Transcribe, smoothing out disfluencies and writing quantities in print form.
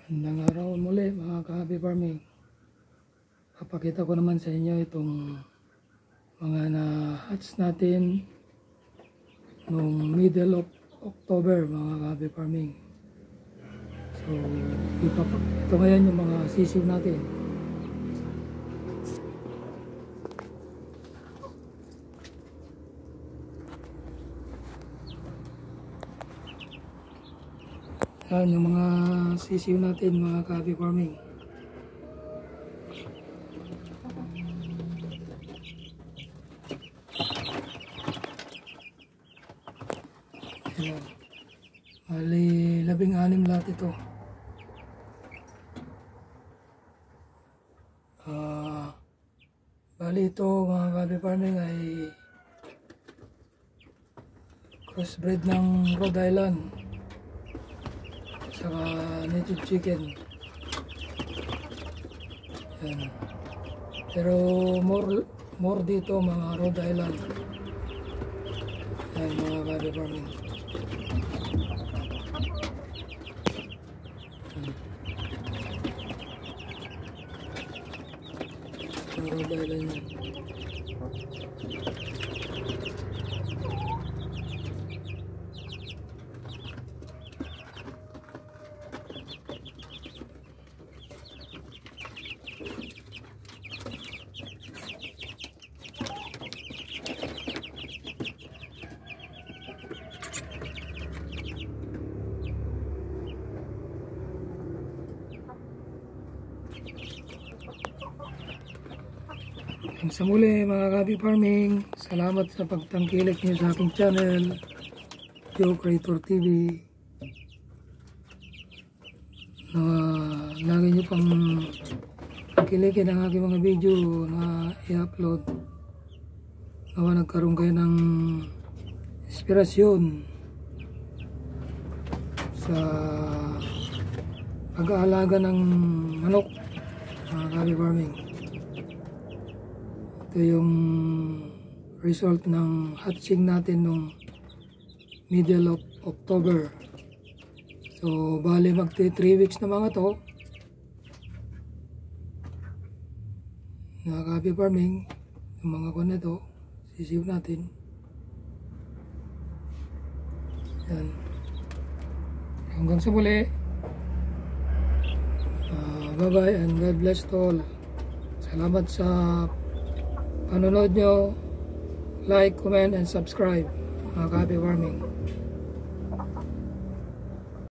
Magandang araw muli mga ka-happy farming. Papakita ko naman sa inyo itong mga na-hatch natin noong middle of October mga ka-happy farming. So ito ngayon yung mga sisiw natin. Yan yung mga sisiw natin mga ka-happy farming. Yan. Bali 16 lahat ito. Bali ito mga ka-happy farming ay crossbreed ng Rhode Island saka native chicken. Yan. Pero more dito mga Rhode Island. Yan mga ka-happy farming. Rhode Island yan. Sa muli mga ka-happy farming, salamat sa pagtangkilik niyo sa aking channel, Joe Creator TV. Lagi niyo pang pagkilikin ang aking mga video na i-upload. Nawa nagkaroon kayo ng inspirasyon sa pag-aalaga ng manok mga ka-happy farming. Ito yung result ng hatching natin nung middle of October. So bali magti 3 weeks na mga to mga ka-happy farming. Yung mga kon na to sisiw natin. Yan. Hanggang sa muli, bye bye and God bless to all. Salamat sa panonood nyo. Like, comment, and subscribe mga ka-happy farming.